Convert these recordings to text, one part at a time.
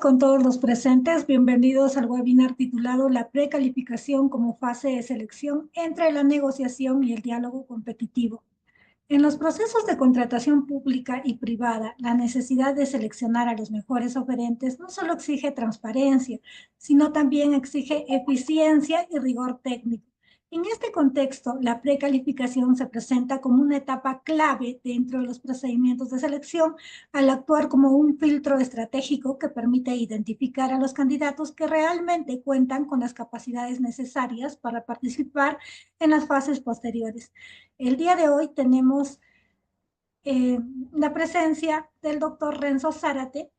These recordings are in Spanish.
con todos los presentes. Bienvenidos al webinar titulado La precalificación como fase de selección entre la negociación y el diálogo competitivo. En los procesos de contratación pública y privada, la necesidad de seleccionar a los mejores oferentes no solo exige transparencia, sino también exige eficiencia y rigor técnico. En este contexto, la precalificación se presenta como una etapa clave dentro de los procedimientos de selección al actuar como un filtro estratégico que permite identificar a los candidatos que realmente cuentan con las capacidades necesarias para participar en las fases posteriores. El día de hoy tenemos eh, la presencia del doctor Renzo Zárate,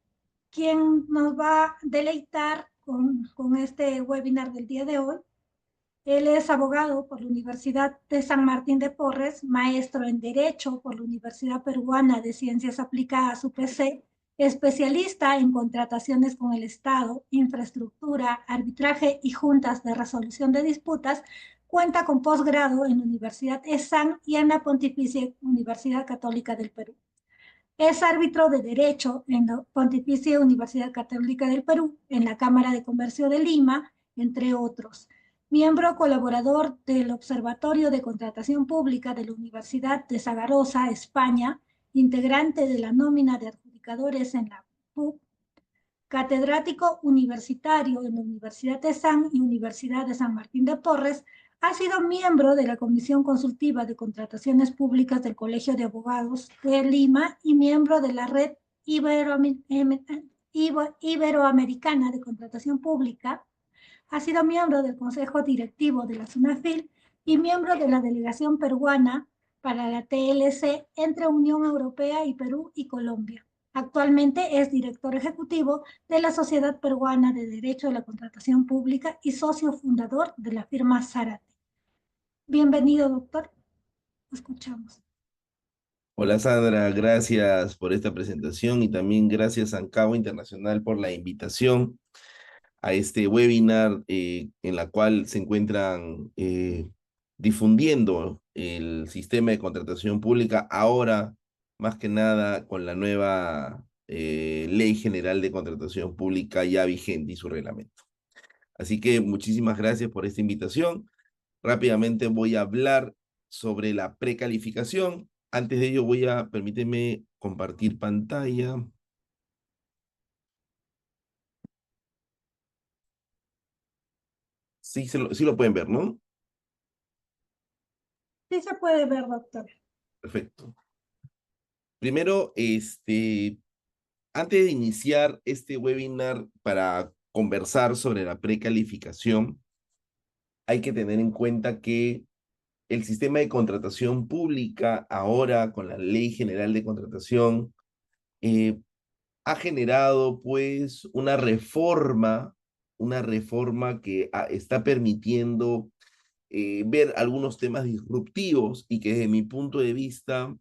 quien nos va a deleitar con este webinar del día de hoy. Él es abogado por la Universidad de San Martín de Porres, maestro en Derecho por la Universidad Peruana de Ciencias Aplicadas, UPC, especialista en contrataciones con el Estado, infraestructura, arbitraje y juntas de resolución de disputas. Cuenta con posgrado en la Universidad ESAN y en la Pontificia Universidad Católica del Perú. Es árbitro de Derecho en la Pontificia Universidad Católica del Perú, en la Cámara de Comercio de Lima, entre otros. Miembro colaborador del Observatorio de Contratación Pública de la Universidad de Zaragoza, España, integrante de la nómina de adjudicadores en la PUC, catedrático universitario en la Universidad de San y Universidad de San Martín de Porres. Ha sido miembro de la Comisión Consultiva de Contrataciones Públicas del Colegio de Abogados de Lima y miembro de la Red Iberoamericana de Contratación Pública. Ha sido miembro del Consejo Directivo de la SUNAFIL y miembro de la Delegación Peruana para la TLC entre Unión Europea y Perú y Colombia. Actualmente es director ejecutivo de la Sociedad Peruana de Derecho de la Contratación Pública y socio fundador de la firma Zárate. Bienvenido, doctor. Escuchamos. Hola Sandra, gracias por esta presentación y también gracias a Ancagua Internacional por la invitación a este webinar en la cual se encuentran difundiendo el sistema de contratación pública ahora más que nada con la nueva Ley General de Contratación Pública ya vigente y su reglamento. Así que muchísimas gracias por esta invitación. Rápidamente voy a hablar sobre la precalificación. Antes de ello permíteme compartir pantalla. Sí, sí lo pueden ver, ¿no? Sí se puede ver, doctor. Perfecto. Primero, antes de iniciar este webinar para conversar sobre la precalificación, hay que tener en cuenta que el sistema de contratación pública, ahora con la Ley General de Contratación, eh, ha generado pues una reforma que está permitiendo ver algunos temas disruptivos y que desde mi punto de vista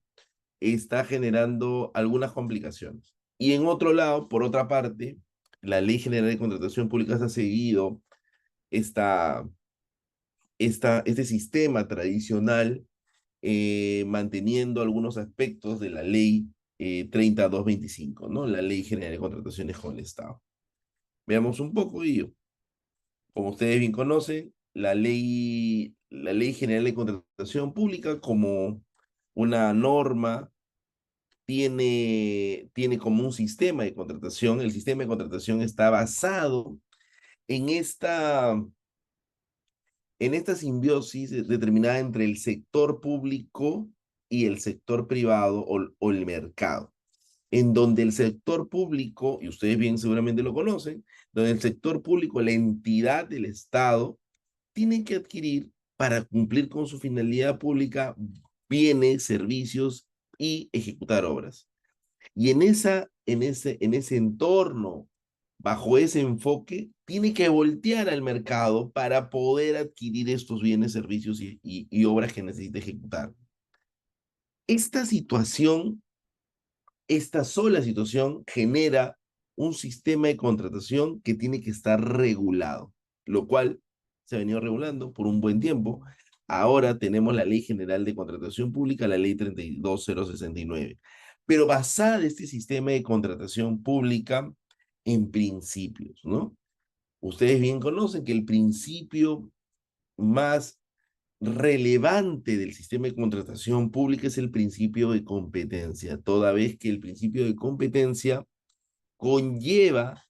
está generando algunas complicaciones. Y en otro lado, por otra parte, la Ley General de Contratación Pública se ha seguido esta, este sistema tradicional manteniendo algunos aspectos de la ley 3225, ¿no? La Ley General de Contrataciones con el Estado. Veamos un poco ello. Como ustedes bien conocen, la ley General de Contratación Pública como una norma tiene como un sistema de contratación. El sistema de contratación está basado en esta simbiosis determinada entre el sector público y el sector privado o el mercado, en donde el sector público, y ustedes bien seguramente lo conocen, donde el sector público, la entidad del Estado, tiene que adquirir para cumplir con su finalidad pública bienes, servicios y ejecutar obras. Y en ese entorno, bajo ese enfoque, tiene que voltear al mercado para poder adquirir estos bienes, servicios y obras que necesita ejecutar. Esta situación, esta sola situación genera un sistema de contratación que tiene que estar regulado, lo cual se ha venido regulando por un buen tiempo. Ahora tenemos la Ley General de Contratación Pública, la Ley 32069. Pero basada en este sistema de contratación pública, en principios, ¿no? Ustedes bien conocen que el principio más relevante del sistema de contratación pública es el principio de competencia, toda vez que el principio de competencia conlleva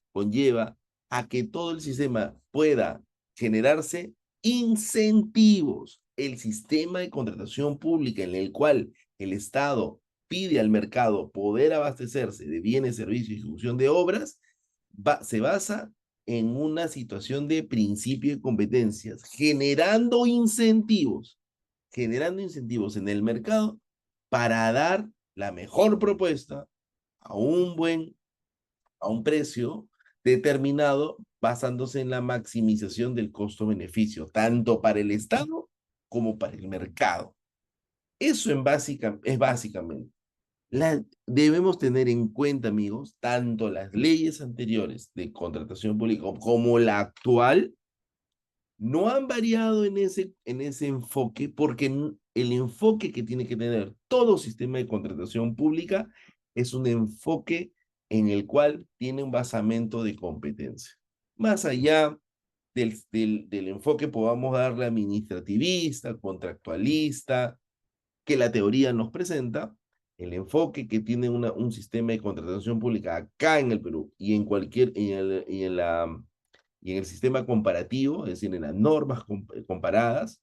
a que todo el sistema pueda generarse incentivos. El sistema de contratación pública en el cual el Estado pide al mercado poder abastecerse de bienes, servicios y ejecución de obras, se basa en una situación de principio de competencias, generando incentivos en el mercado para dar la mejor propuesta a a un precio determinado basándose en la maximización del costo-beneficio, tanto para el Estado como para el mercado. Eso es básicamente. Debemos tener en cuenta, amigos, tanto las leyes anteriores de contratación pública como la actual no han variado en ese enfoque porque el enfoque que tiene que tener todo sistema de contratación pública es un enfoque en el cual tiene un basamento de competencia. Más allá del enfoque podamos darle administrativista, contractualista, que la teoría nos presenta, el enfoque que tiene un sistema de contratación pública acá en el Perú y en cualquier, y en el sistema comparativo, es decir, en las normas comparadas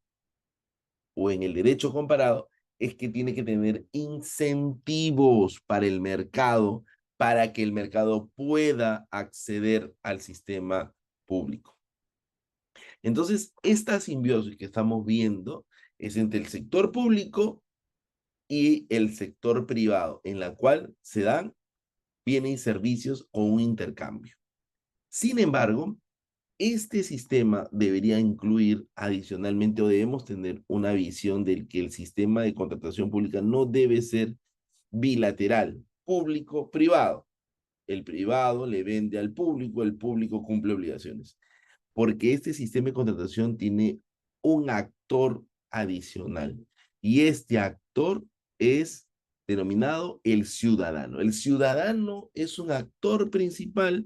o en el derecho comparado, es que tiene que tener incentivos para el mercado, para que el mercado pueda acceder al sistema público. Entonces, esta simbiosis que estamos viendo es entre el sector público y el sector privado, en la cual se dan bienes y servicios con un intercambio. Sin embargo, este sistema debería incluir adicionalmente o debemos tener una visión del que el sistema de contratación pública no debe ser bilateral, público-privado. El privado le vende al público, el público cumple obligaciones. Porque este sistema de contratación tiene un actor adicional y este actor es denominado el ciudadano. El ciudadano es un actor principal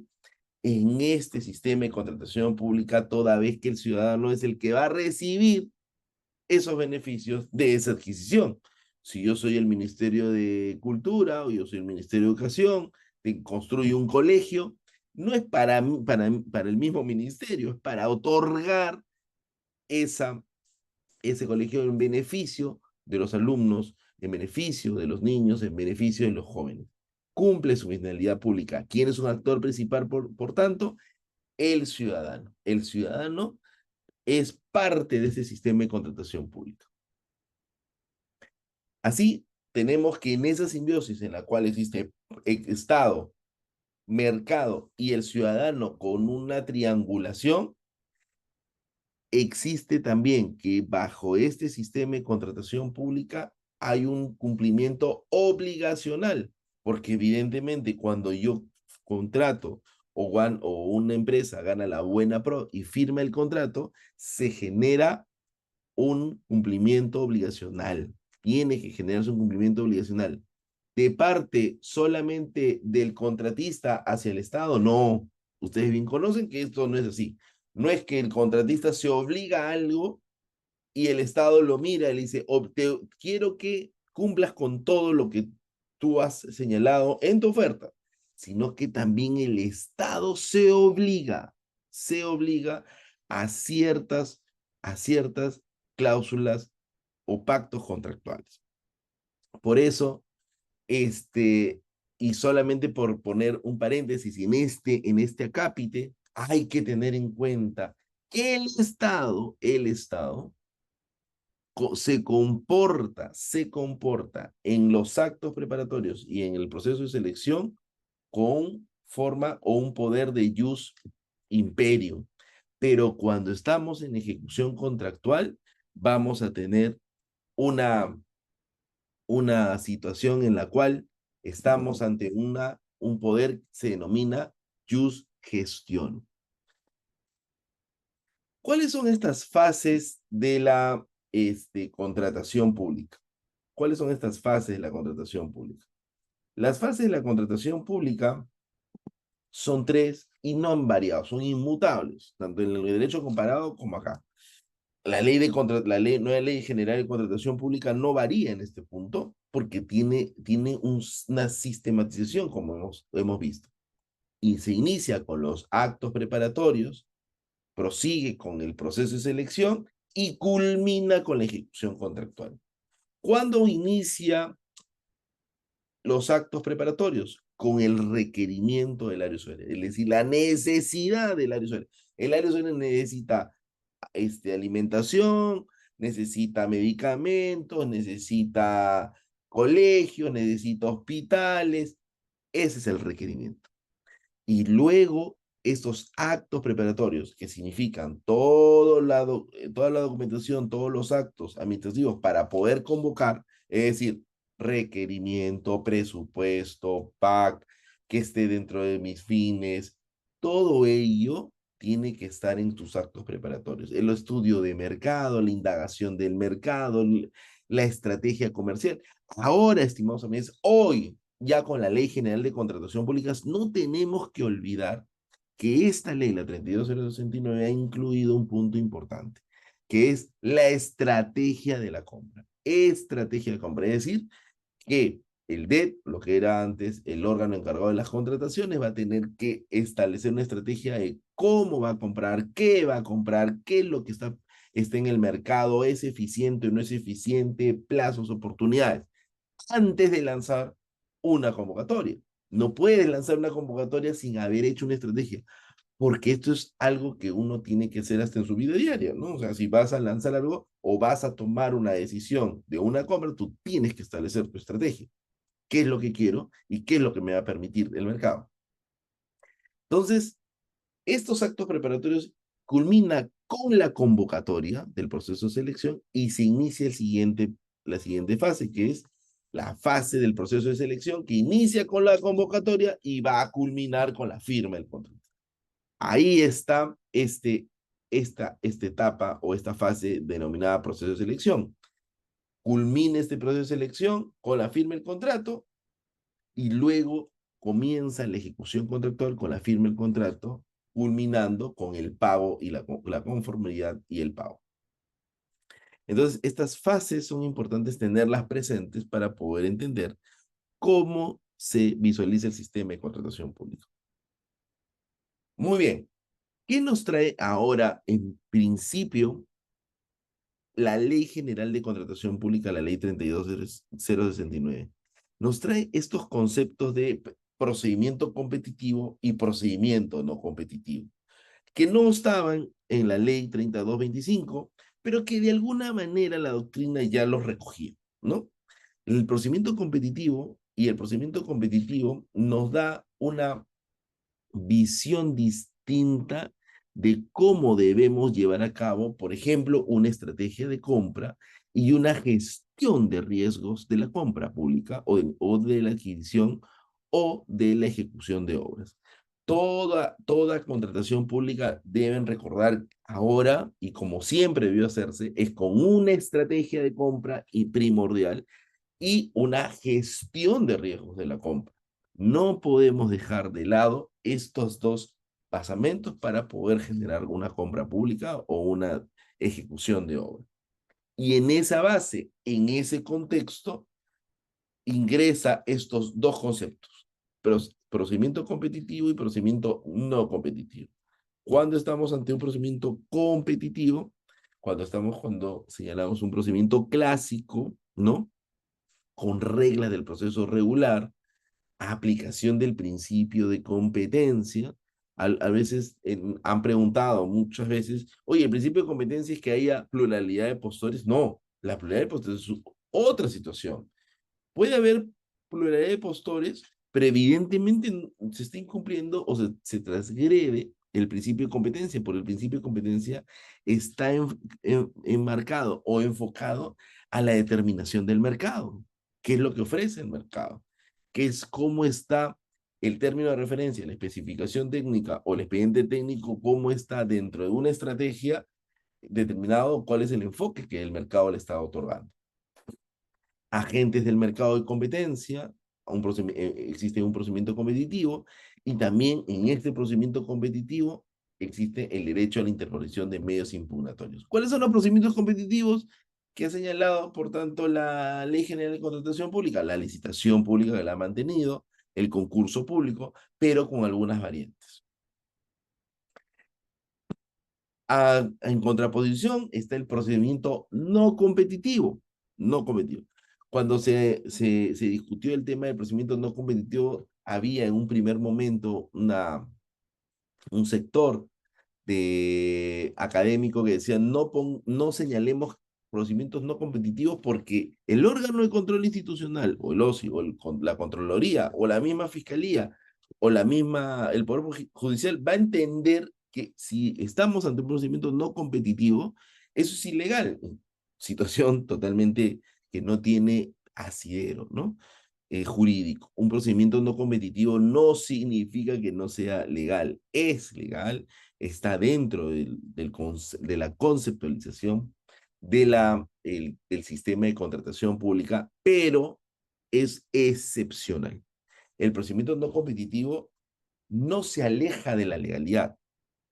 en este sistema de contratación pública, toda vez que el ciudadano es el que va a recibir esos beneficios de esa adquisición. Si yo soy el Ministerio de Cultura o yo soy el Ministerio de Educación, construyo un colegio, no es para el mismo ministerio, es para otorgar esa, ese colegio en beneficio de los alumnos, en beneficio de los niños, en beneficio de los jóvenes. Cumple su finalidad pública. ¿Quién es un actor principal, por tanto? El ciudadano. El ciudadano es parte de ese sistema de contratación pública. Así, tenemos que en esa simbiosis en la cual existe Estado, mercado y el ciudadano con una triangulación, existe también que bajo este sistema de contratación pública hay un cumplimiento obligacional, porque evidentemente cuando yo contrato o una empresa gana la buena pro y firma el contrato, se genera un cumplimiento obligacional. Tiene que generarse un cumplimiento obligacional. ¿De parte solamente del contratista hacia el Estado? No. Ustedes bien conocen que esto no es así. No es que el contratista se obliga a algo y el Estado lo mira y le dice, quiero que cumplas con todo lo que tú has señalado en tu oferta, sino que también el Estado se obliga a a ciertas cláusulas o pactos contractuales. Por eso, y solamente por poner un paréntesis en este acápite, hay que tener en cuenta que el Estado se comporta en los actos preparatorios y en el proceso de selección con forma o un poder de jus imperio. Pero cuando estamos en ejecución contractual, vamos a tener una, una situación en la cual estamos ante un poder que se denomina jus gestión. ¿Cuáles son estas fases de la contratación pública? ¿Cuáles son estas fases de la contratación pública? Las fases de la contratación pública Son tres y no han variado, son inmutables, tanto en el derecho comparado como acá. La nueva ley general de contratación pública no varía en este punto porque tiene una sistematización, como hemos visto. Y se inicia con los actos preparatorios, prosigue con el proceso de selección y culmina con la ejecución contractual. ¿Cuándo inicia los actos preparatorios? Con el requerimiento del área usuaria, es decir, la necesidad del área usuaria. El área usuaria necesita alimentación, necesita medicamentos, necesita colegios, necesita hospitales. Ese es el requerimiento. Y luego estos actos preparatorios, que significan toda la documentación, todos los actos administrativos para poder convocar, es decir, requerimiento, presupuesto, PAC, que esté dentro de mis fines, todo ello tiene que estar en tus actos preparatorios. El estudio de mercado, la indagación del mercado, la estrategia comercial. Ahora, estimados amigos, hoy ya con la Ley General de Contratación Pública, no tenemos que olvidar que esta ley, la 32069, ha incluido un punto importante, que es la estrategia de la compra. Estrategia de compra, es decir, que el DET, lo que era antes el órgano encargado de las contrataciones, va a tener que establecer una estrategia de cómo va a comprar, qué es lo que está en el mercado, es eficiente o no es eficiente, plazos, oportunidades antes de lanzar una convocatoria. No puedes lanzar una convocatoria sin haber hecho una estrategia, porque esto es algo que uno tiene que hacer hasta en su vida diaria, ¿no? O sea, si vas a lanzar algo o vas a tomar una decisión de una compra, tú tienes que establecer tu estrategia. ¿Qué es lo que quiero y qué es lo que me va a permitir el mercado? Entonces, estos actos preparatorios culminan con la convocatoria del proceso de selección y se inicia la siguiente fase, que es la fase del proceso de selección que inicia con la convocatoria y va a culminar con la firma del contrato. Ahí está esta etapa o esta fase denominada proceso de selección. Culmina este proceso de selección con la firma del contrato y luego comienza la ejecución contractual con la firma del contrato, culminando con el pago y la conformidad y el pago. Entonces, estas fases son importantes tenerlas presentes para poder entender cómo se visualiza el sistema de contratación pública. Muy bien. ¿Qué nos trae ahora, en principio, la Ley General de Contratación Pública, la Ley 32.069? Nos trae estos conceptos de procedimiento competitivo y procedimiento no competitivo, que no estaban en la Ley 3225, pero que de alguna manera la doctrina ya los recogía, ¿no? El procedimiento competitivo y el procedimiento competitivo nos da una visión distinta de cómo debemos llevar a cabo, por ejemplo, una estrategia de compra y una gestión de riesgos de la compra pública o de la adquisición o de la ejecución de obras. Toda contratación pública deben recordar ahora, y como siempre debió hacerse, es con una estrategia de compra y primordial y una gestión de riesgos de la compra. No podemos dejar de lado estos dos basamentos para poder generar una compra pública o una ejecución de obra. Y en esa base, en ese contexto, ingresa estos dos conceptos, procedimiento competitivo y procedimiento no competitivo. ¿Cuándo estamos ante un procedimiento competitivo? Cuando señalamos un procedimiento clásico, ¿no? Con reglas del proceso regular, aplicación del principio de competencia. A veces han preguntado muchas veces, oye, el principio de competencia es que haya pluralidad de postores. No, la pluralidad de postores es otra situación. Puede haber pluralidad de postores, pero evidentemente se está incumpliendo o se transgrede el principio de competencia, porque el principio de competencia está enmarcado o enfocado a la determinación del mercado. ¿Qué es lo que ofrece el mercado? ¿Qué es cómo está el término de referencia, la especificación técnica o el expediente técnico, cómo está dentro de una estrategia determinado, cuál es el enfoque que el mercado le está otorgando? Agentes del mercado de competencia, existe un procedimiento competitivo y también en este procedimiento competitivo existe el derecho a la interposición de medios impugnatorios. ¿Cuáles son los procedimientos competitivos que ha señalado, por tanto, la Ley General de Contratación Pública? La licitación pública que la ha mantenido, el concurso público, pero con algunas variantes. En contraposición está el procedimiento no competitivo, no competitivo. Cuando se discutió el tema del procedimiento no competitivo, había en un primer momento un sector de académico que decía no señalemos procedimientos no competitivos porque el órgano de control institucional o el OSI o la Contraloría o la misma Fiscalía o el Poder Judicial va a entender que si estamos ante un procedimiento no competitivo, eso es ilegal. Situación totalmente que no tiene asidero, ¿no? Jurídico. Un procedimiento no competitivo no significa que no sea legal. Es legal, está dentro de la conceptualización del sistema de contratación pública, pero es excepcional. El procedimiento no competitivo no se aleja de la legalidad,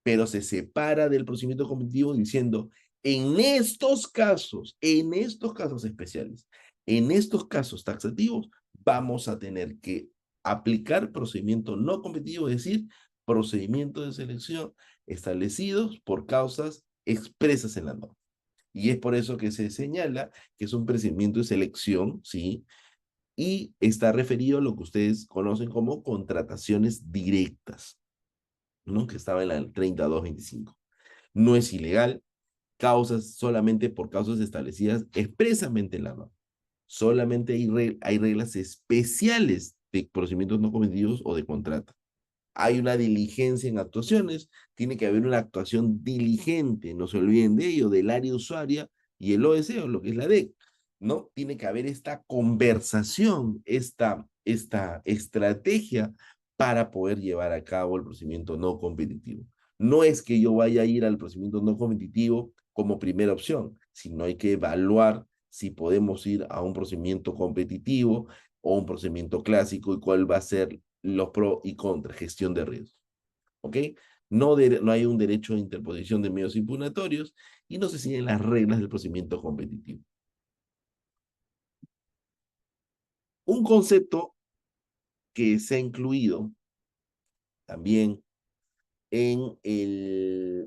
pero se separa del procedimiento competitivo diciendo, en estos casos especiales, en estos casos taxativos, vamos a tener que aplicar procedimiento no competitivo, es decir, procedimientos de selección establecidos por causas expresas en la norma. Y es por eso que se señala que es un procedimiento de selección, ¿sí? Y está referido a lo que ustedes conocen como contrataciones directas, ¿no? Que estaba en la 3225. No es ilegal, causas solamente por causas establecidas expresamente en la norma. Solamente hay reglas especiales de procedimientos no competitivos o de contrata. Hay una diligencia en actuaciones, tiene que haber una actuación diligente, no se olviden de ello, del área usuaria y el OS, o lo que es la DEC, ¿no? Tiene que haber esta conversación, esta estrategia para poder llevar a cabo el procedimiento no competitivo. No es que yo vaya a ir al procedimiento no competitivo como primera opción, sino hay que evaluar si podemos ir a un procedimiento competitivo o un procedimiento clásico y cuál va a ser los pros y contras, gestión de riesgos. ¿Ok? No hay un derecho de interposición de medios impugnatorios y no se siguen las reglas del procedimiento competitivo. Un concepto que se ha incluido también en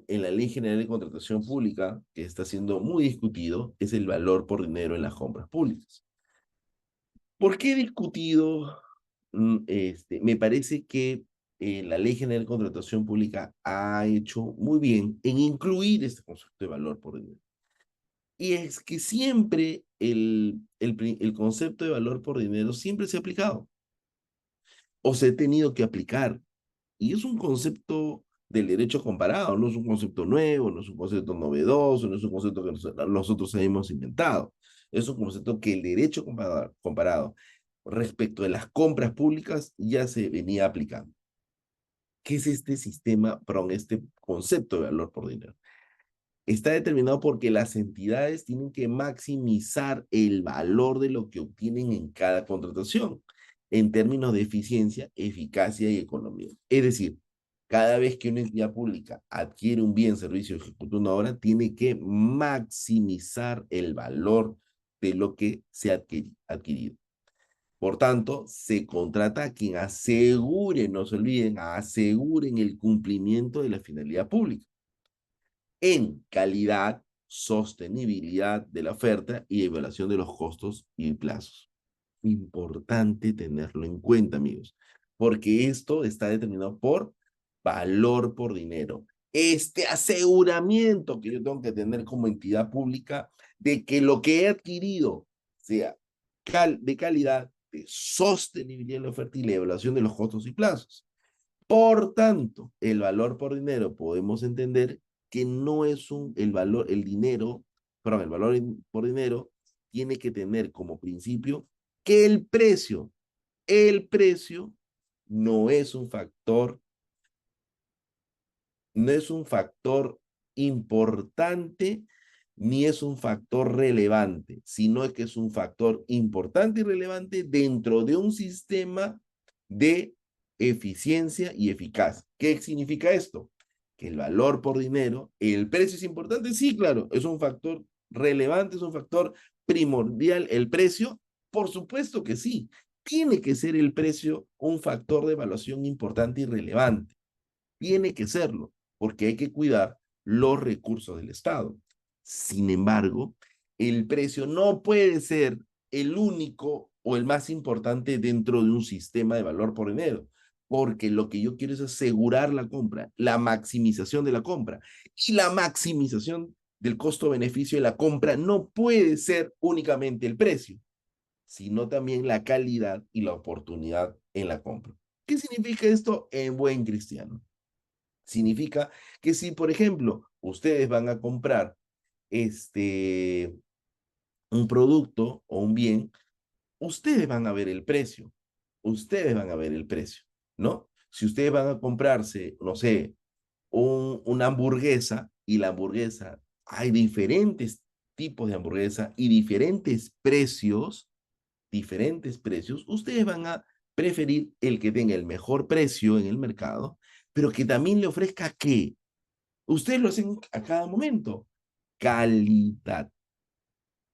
la Ley General de Contratación Pública, que está siendo muy discutido, es el valor por dinero en las compras públicas. ¿Por qué he discutido? Me parece que la Ley General de Contratación Pública ha hecho muy bien en incluir este concepto de valor por dinero. Y es que siempre el concepto de valor por dinero siempre se ha aplicado o se ha tenido que aplicar. Y es un concepto del derecho comparado, no es un concepto nuevo, no es un concepto novedoso, no es un concepto que nosotros hemos inventado. Es un concepto que el derecho comparado respecto de las compras públicas ya se venía aplicando. ¿Qué es este sistema, perdón, este concepto de valor por dinero? Está determinado porque las entidades tienen que maximizar el valor de lo que obtienen en cada contratación, en términos de eficiencia, eficacia y economía. Es decir, cada vez que una entidad pública adquiere un bien, servicio o ejecuta una obra, tiene que maximizar el valor de lo que se ha adquirido. Por tanto, se contrata a quien asegure, no se olviden, aseguren el cumplimiento de la finalidad pública en calidad, sostenibilidad de la oferta y evaluación de los costos y plazos. Importante tenerlo en cuenta, amigos, porque esto está determinado por valor por dinero. Este aseguramiento que yo tengo que tener como entidad pública de que lo que he adquirido sea de calidad, de sostenibilidad en la oferta y la evaluación de los costos y plazos. Por tanto, el valor por dinero podemos entender que no es el dinero, perdón, el valor por dinero tiene que tener como principio que el precio no es un factor, no es un factor importante ni es un factor relevante, sino que es un factor importante y relevante dentro de un sistema de eficiencia y eficacia. ¿Qué significa esto? Que el valor por dinero, el precio es importante, sí, claro, es un factor relevante, es un factor primordial. El precio, por supuesto que sí, tiene que ser el precio un factor de evaluación importante y relevante. Tiene que serlo, porque hay que cuidar los recursos del Estado. Sin embargo, el precio no puede ser el único o el más importante dentro de un sistema de valor por dinero, porque lo que yo quiero es asegurar la compra, la maximización de la compra. Y la maximización del costo-beneficio de la compra no puede ser únicamente el precio, sino también la calidad y la oportunidad en la compra. ¿Qué significa esto en buen cristiano? Significa que si, por ejemplo, ustedes van a comprar un producto o un bien, ustedes van a ver el precio, ustedes van a ver el precio, ¿no? Si ustedes van a comprarse, no sé, una hamburguesa y la hamburguesa, hay diferentes tipos de hamburguesa y diferentes precios, ustedes van a preferir el que tenga el mejor precio en el mercado, pero que también le ofrezca ¿qué? Ustedes lo hacen a cada momento. Calidad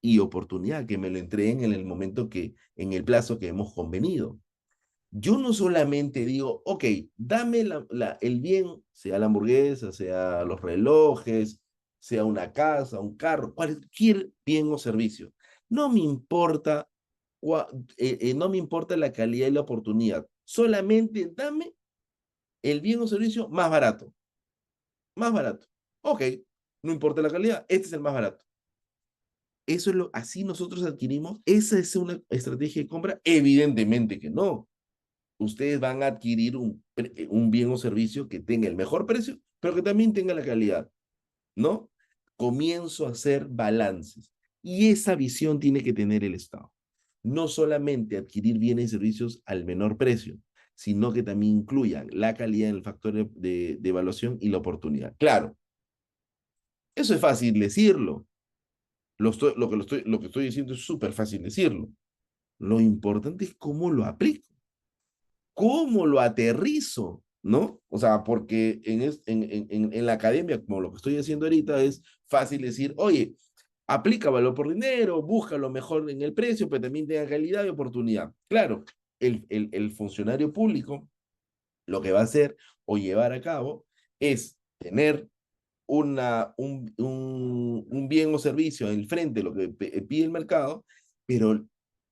y oportunidad, que me lo entreguen en el momento que, en el plazo que hemos convenido. Yo no solamente digo, ok, dame el bien, sea la hamburguesa, sea los relojes, sea una casa, un carro, cualquier bien o servicio. No me importa, no me importa la calidad y la oportunidad. Solamente dame el bien o servicio más barato. Más barato. Ok, no importa la calidad, este es el más barato. Eso es así nosotros adquirimos. ¿Esa es una estrategia de compra? Evidentemente que no. Ustedes van a adquirir un bien o servicio que tenga el mejor precio, pero que también tenga la calidad, ¿no? Comienzo a hacer balances. Y esa visión tiene que tener el Estado. No solamente adquirir bienes y servicios al menor precio, sino que también incluyan la calidad en el factor de evaluación y la oportunidad. Claro, eso es fácil decirlo. Lo que estoy diciendo es súper fácil decirlo. Lo importante es cómo lo aplico, cómo lo aterrizo, ¿no? O sea, porque en la academia, como lo que estoy haciendo ahorita, es fácil decir, oye, aplica valor por dinero, busca lo mejor en el precio, pero también tenga calidad y oportunidad. Claro, el funcionario público lo que va a hacer o llevar a cabo es tener un bien o servicio en el frente de lo que pide el mercado, pero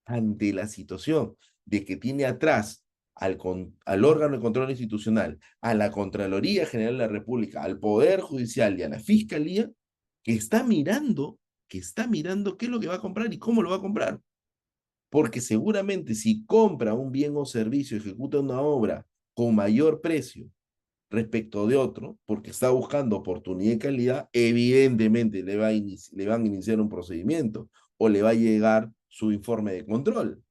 ante la situación de que tiene atrás al órgano de control institucional, a la Contraloría General de la República, al Poder Judicial y a la Fiscalía, que está mirando, qué es lo que va a comprar y cómo lo va a comprar. Porque seguramente si compra un bien o servicio, ejecuta una obra con mayor precio respecto de otro, porque está buscando oportunidad y calidad, evidentemente le van a iniciar un procedimiento o le va a llegar su informe de control.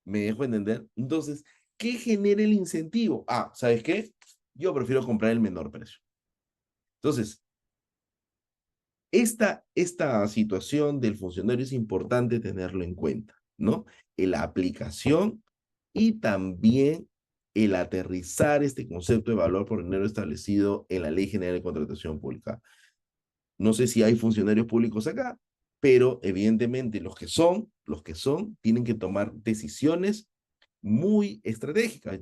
¿Me dejo entender? Entonces, ¿qué genera el incentivo? Ah, ¿sabes qué? Yo prefiero comprar el menor precio. Entonces, esta situación del funcionario es importante tenerlo en cuenta, ¿no? En la aplicación y también el aterrizar este concepto de valor por dinero establecido en la Ley General de Contratación Pública. No sé si hay funcionarios públicos acá, pero evidentemente los que son, tienen que tomar decisiones muy estratégicas.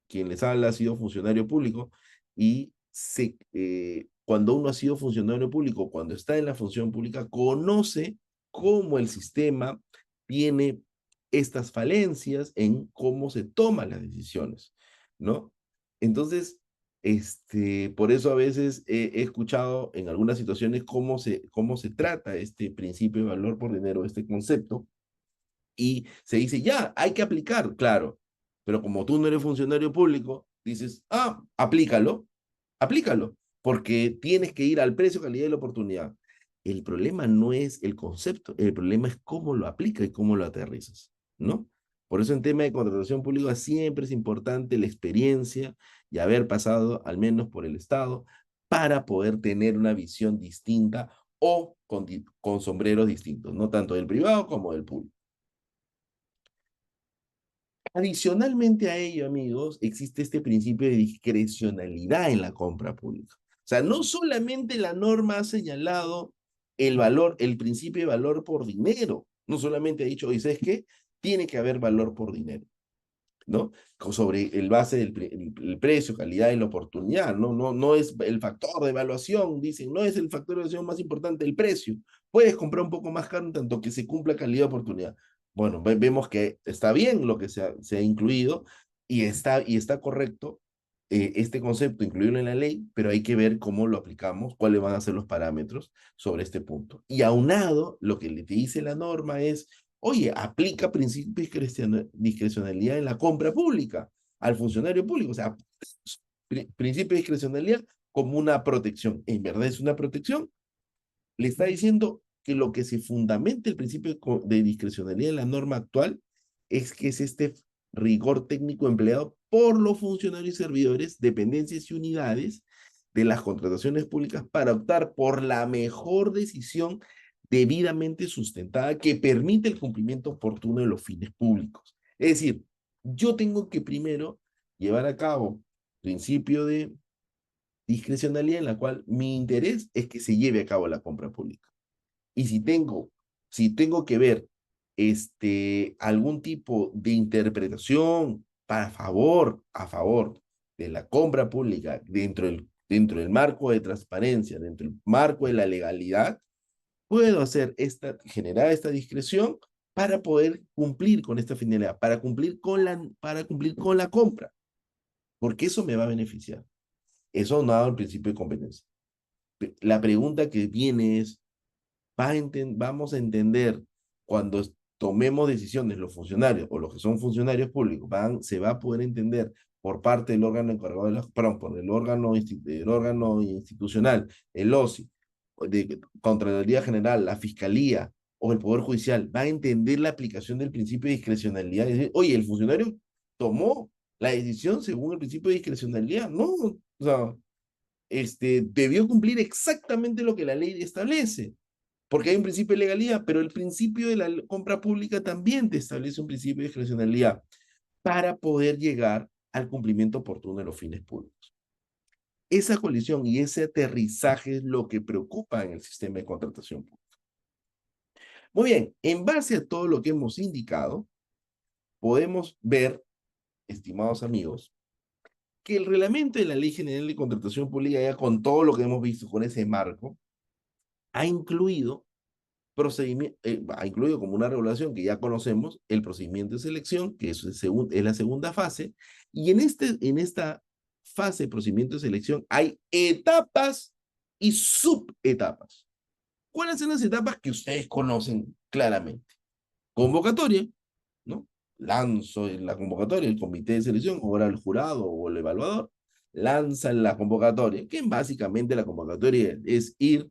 Quien les habla ha sido funcionario público y cuando uno ha sido funcionario público, cuando está en la función pública, conoce cómo el sistema tiene estas falencias en cómo se toman las decisiones, ¿no? Entonces, por eso a veces he escuchado en algunas situaciones cómo se trata este principio de valor por dinero, este concepto, y se dice, ya, hay que aplicar, claro, pero como tú no eres funcionario público, dices, ah, aplícalo, porque tienes que ir al precio, calidad y la oportunidad. El problema no es el concepto, el problema es cómo lo aplicas y cómo lo aterrizas, ¿no? Por eso en tema de contratación pública siempre es importante la experiencia y haber pasado al menos por el Estado para poder tener una visión distinta o con sombreros distintos, no tanto del privado como del público. Adicionalmente a ello, amigos, existe este principio de discrecionalidad en la compra pública. O sea, no solamente la norma ha señalado el valor, el principio de valor por dinero, no solamente ha dicho, oye, ¿sabes qué? Tiene que haber valor por dinero, ¿no? Sobre el base del el precio, calidad y la oportunidad, ¿no? No es el factor de evaluación, dicen, no es el factor de evaluación más importante el precio. Puedes comprar un poco más caro en tanto que se cumpla calidad y oportunidad. Bueno, vemos que está bien lo que se ha incluido y está correcto este concepto, incluirlo en la ley, pero hay que ver cómo lo aplicamos, cuáles van a ser los parámetros sobre este punto. Y aunado, lo que le te dice la norma es, oye, aplica principio de discrecionalidad en la compra pública al funcionario público. O sea, principio de discrecionalidad como una protección. ¿En verdad es una protección? Le está diciendo que lo que se fundamenta el principio de discrecionalidad en la norma actual es que es este rigor técnico empleado por los funcionarios y servidores, dependencias y unidades de las contrataciones públicas para optar por la mejor decisión debidamente sustentada que permite el cumplimiento oportuno de los fines públicos. Es decir, yo tengo que primero llevar a cabo principio de discrecionalidad en la cual mi interés es que se lleve a cabo la compra pública. Y si tengo que ver algún tipo de interpretación a favor de la compra pública dentro del marco de transparencia, dentro del marco de la legalidad, puedo generar esta discreción para poder cumplir con esta finalidad, para cumplir con la compra, porque eso me va a beneficiar. Eso no ha dado el principio de competencia. La pregunta que viene es, vamos a entender cuando tomemos decisiones los funcionarios o los que son funcionarios públicos, se va a poder entender por parte del órgano encargado de perdón, por el órgano institucional, el OSI, de Contraloría General, la Fiscalía o el Poder Judicial, va a entender la aplicación del principio de discrecionalidad y decir, oye, el funcionario tomó la decisión según el principio de discrecionalidad, no, o sea, debió cumplir exactamente lo que la ley establece porque hay un principio de legalidad, pero el principio de la compra pública también te establece un principio de discrecionalidad para poder llegar al cumplimiento oportuno de los fines públicos. Esa colisión y ese aterrizaje es lo que preocupa en el sistema de contratación pública. Muy bien, en base a todo lo que hemos indicado, podemos ver, estimados amigos, que el reglamento de la Ley General de Contratación Pública, ya con todo lo que hemos visto, con ese marco, ha incluido ha incluido como una regulación que ya conocemos el procedimiento de selección, que es la segunda fase, y en esta fase de procedimiento de selección hay etapas y subetapas. ¿Cuáles son las etapas que ustedes conocen claramente? Convocatoria, ¿no? Lanzo en la convocatoria, el comité de selección, o ahora el jurado o el evaluador, lanzan la convocatoria, que básicamente la convocatoria es ir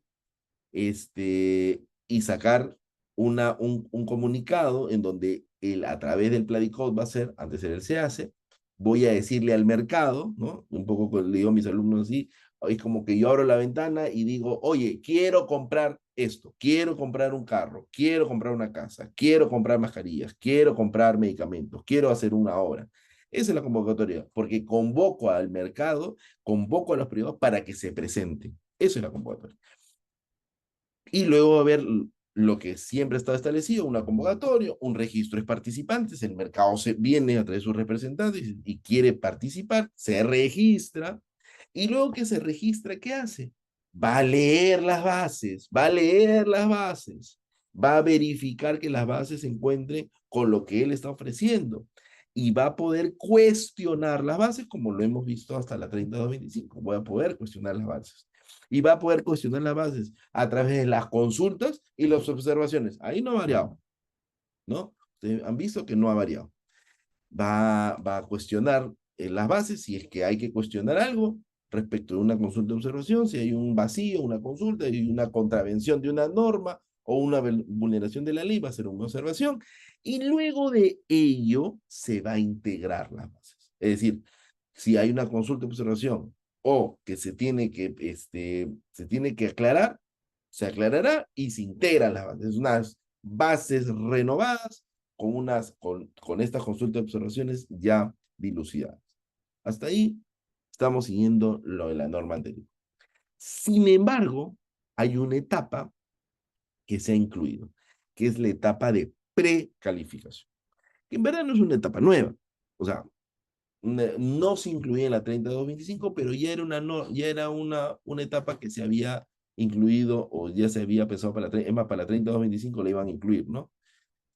y sacar un comunicado en donde a través del Pladicode va a ser, antes de él se hace, voy a decirle al mercado, ¿no? Un poco le digo a mis alumnos así, es como que yo abro la ventana y digo, oye, quiero comprar esto, quiero comprar un carro, quiero comprar una casa, quiero comprar mascarillas, quiero comprar medicamentos, quiero hacer una obra. Esa es la convocatoria, porque convoco al mercado, convoco a los privados para que se presenten. Eso es la convocatoria. Y luego va a haber lo que siempre ha estado establecido, una convocatoria, un registro de participantes, el mercado viene a través de sus representantes y quiere participar, se registra, y luego que se registra, ¿qué hace? Va a leer las bases, va a leer las bases, va a verificar que las bases se encuentren con lo que él está ofreciendo y va a poder cuestionar las bases como lo hemos visto hasta la 3225, voy a poder cuestionar las bases y va a poder cuestionar las bases a través de las consultas y las observaciones. Ahí no ha variado, ¿no? Ustedes han visto que no ha variado. Va a cuestionar las bases si es que hay que cuestionar algo respecto de una consulta de observación, si hay un vacío, una consulta y una contravención de una norma o una vulneración de la ley, va a ser una observación. Y luego de ello se va a integrar las bases. Es decir, si hay una consulta de observación o que se tiene que aclarar, Se aclarará y se integran las bases. Unas bases renovadas con estas consultas de observaciones ya dilucidadas. Hasta ahí estamos siguiendo lo de la norma anterior. Sin embargo, hay una etapa que se ha incluido, que es la etapa de precalificación, que en verdad no es una etapa nueva. O sea, no se incluía en la 3225, pero ya era una etapa que se había incluido o ya se había pensado es más, para la 3225 la iban a incluir, ¿no?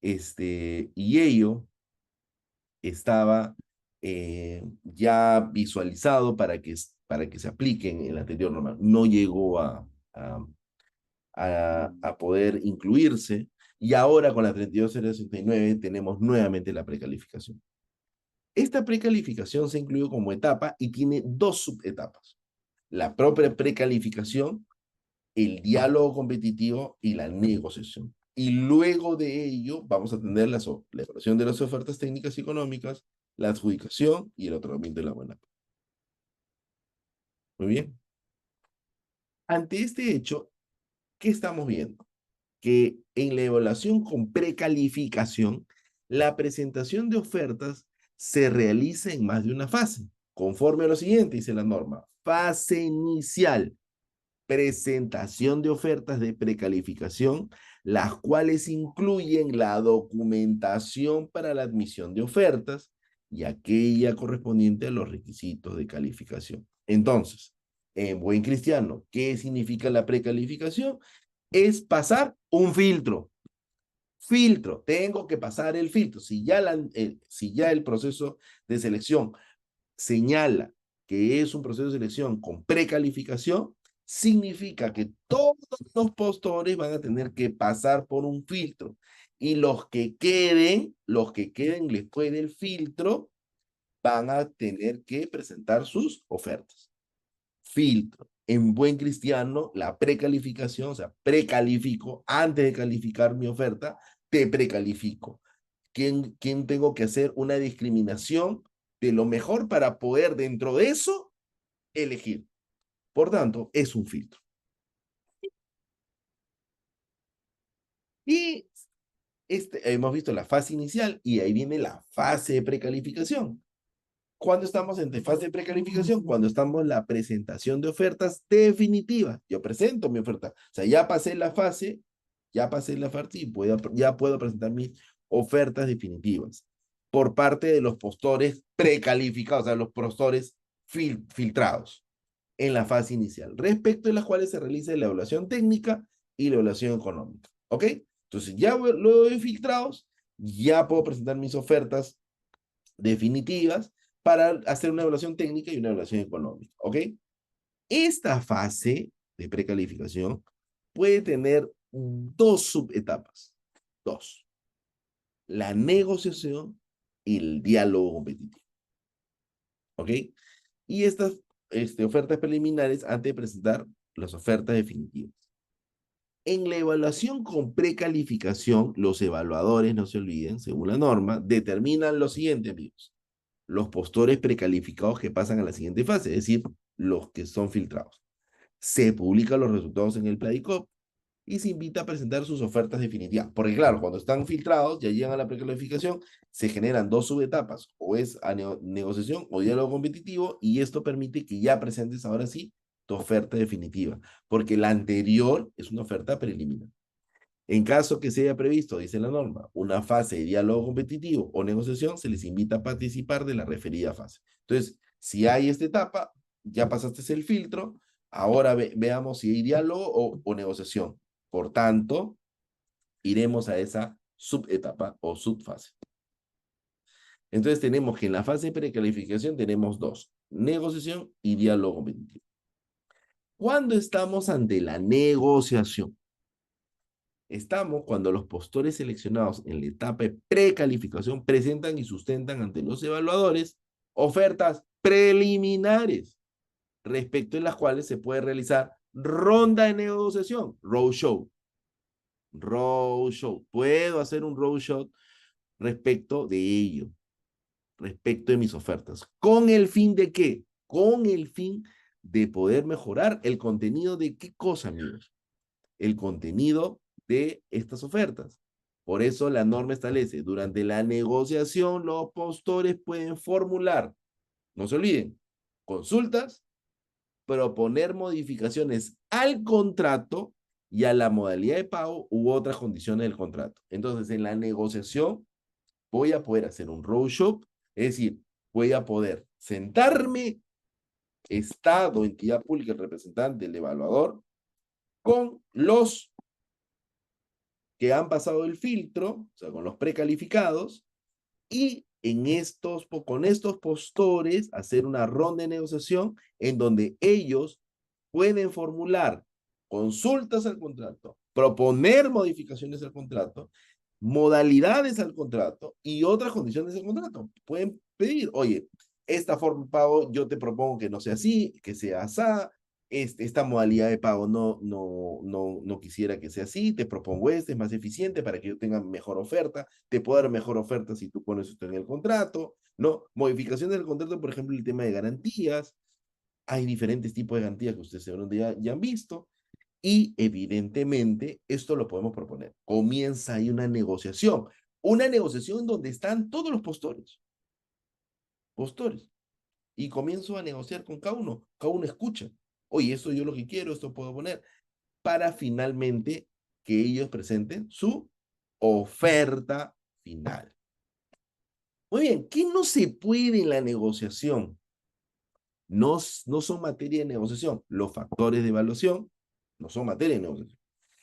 Y ello estaba ya visualizado para que se apliquen en la anterior norma. No llegó a poder incluirse y ahora con la 32069 tenemos nuevamente la precalificación. Esta precalificación se incluyó como etapa y tiene dos subetapas. La propia precalificación, el diálogo competitivo y la negociación. Y luego de ello vamos a tener la evaluación de las ofertas técnicas y económicas, la adjudicación y el otorgamiento de la buena. Muy bien. Ante este hecho, ¿qué estamos viendo? Que en la evaluación con precalificación, la presentación de ofertas se realiza en más de una fase, conforme a lo siguiente, dice la norma. Fase inicial, presentación de ofertas de precalificación, las cuales incluyen la documentación para la admisión de ofertas y aquella correspondiente a los requisitos de calificación. Entonces, en buen cristiano, ¿qué significa la precalificación? Es pasar un filtro. Filtro, tengo que pasar el filtro. Si ya el proceso de selección señala que es un proceso de selección con precalificación, significa que todos los postores van a tener que pasar por un filtro. Y los que queden después del filtro, van a tener que presentar sus ofertas. Filtro. En buen cristiano, la precalificación, o sea, precalifico, antes de calificar mi oferta, te precalifico. ¿Quién tengo que hacer una discriminación de lo mejor para poder dentro de eso elegir? Por tanto, es un filtro. Y hemos visto la fase inicial y ahí viene la fase de precalificación. ¿Cuándo estamos en fase de precalificación? Cuando estamos en la presentación de ofertas definitivas. Yo presento mi oferta. O sea, ya pasé la fase y ya puedo presentar mis ofertas definitivas por parte de los postores precalificados, o sea, los postores filtrados en la fase inicial, respecto de las cuales se realiza la evaluación técnica y la evaluación económica. ¿Ok? Entonces, ya luego de filtrados, ya puedo presentar mis ofertas definitivas para hacer una evaluación técnica y una evaluación económica. ¿Ok? Esta fase de precalificación puede tener dos subetapas. Dos. La negociación y el diálogo competitivo. ¿Ok? Y estas ofertas preliminares antes de presentar las ofertas definitivas. En la evaluación con precalificación, los evaluadores, no se olviden, según la norma, determinan lo siguiente, amigos. Los postores precalificados que pasan a la siguiente fase, es decir, los que son filtrados. Se publican los resultados en el Pladicop y se invita a presentar sus ofertas definitivas. Porque claro, cuando están filtrados, ya llegan a la precalificación, se generan dos subetapas, o es a negociación o diálogo competitivo, y esto permite que ya presentes ahora sí tu oferta definitiva, porque la anterior es una oferta preliminar. En caso que se haya previsto, dice la norma, una fase de diálogo competitivo o negociación, se les invita a participar de la referida fase. Entonces, si hay esta etapa, ya pasaste el filtro, ahora veamos si hay diálogo o negociación. Por tanto, iremos a esa subetapa o subfase. Entonces tenemos que en la fase de precalificación tenemos dos, negociación y diálogo competitivo. ¿Cuándo estamos ante la negociación? Estamos cuando los postores seleccionados en la etapa de precalificación presentan y sustentan ante los evaluadores ofertas preliminares respecto de las cuales se puede realizar ronda de negociación, roadshow. Roadshow. Puedo hacer un roadshow respecto de ello, respecto de mis ofertas. ¿Con el fin de qué? Con el fin de poder mejorar el contenido de qué cosa, amigos. el contenido de estas ofertas. Por eso la norma establece, durante la negociación los postores pueden formular, no se olviden, consultas, proponer modificaciones al contrato y a la modalidad de pago u otras condiciones del contrato. Entonces, en la negociación voy a poder hacer un roadshow, es decir, voy a poder sentarme, Estado, entidad pública, el representante, el evaluador, con los que han pasado el filtro, o sea, con los precalificados, y con estos postores hacer una ronda de negociación en donde ellos pueden formular consultas al contrato, proponer modificaciones al contrato, modalidades al contrato y otras condiciones del contrato. Pueden pedir, oye, esta forma de pago yo te propongo que no sea así, que sea así, esta modalidad de pago no quisiera que sea así, te propongo este, es más eficiente para que yo tenga mejor oferta, te puedo dar mejor oferta si tú pones esto en el contrato, ¿no? Modificaciones del contrato, por ejemplo, el tema de garantías, hay diferentes tipos de garantías que ustedes seguramente ya han visto, y evidentemente esto lo podemos proponer. Comienza ahí una negociación donde están todos los postores, y comienzo a negociar con cada uno escucha, oye, esto yo lo que quiero, esto puedo poner, para finalmente que ellos presenten su oferta final. Muy bien, ¿qué no se puede en la negociación? No son materia de negociación. Los factores de evaluación no son materia de negociación.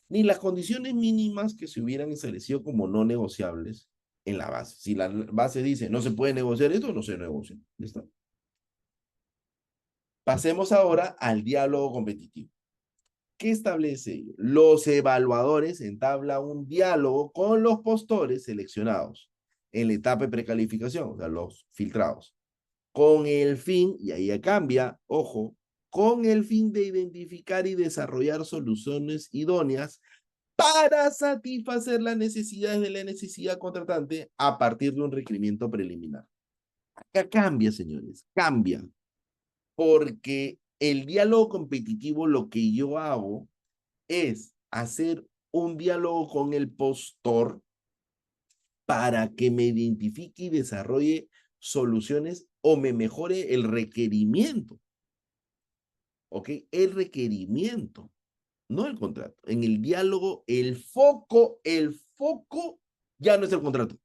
Ni las condiciones mínimas que se hubieran establecido como no negociables en la base. Si la base dice no se puede negociar esto, no se negocia. ¿Listo? Pasemos ahora al diálogo competitivo. ¿Qué establece? Los evaluadores entablan un diálogo con los postores seleccionados en la etapa de precalificación, o sea, los filtrados, con el fin, y ahí ya cambia, ojo, con el fin de identificar y desarrollar soluciones idóneas para satisfacer las necesidades de la necesidad contratante a partir de un requerimiento preliminar. Acá cambia, señores, cambia, porque el diálogo competitivo lo que yo hago es hacer un diálogo con el postor para que me identifique y desarrolle soluciones o me mejore el requerimiento. ¿Ok? El requerimiento, no el contrato. En el diálogo, el foco ya no es el contrato.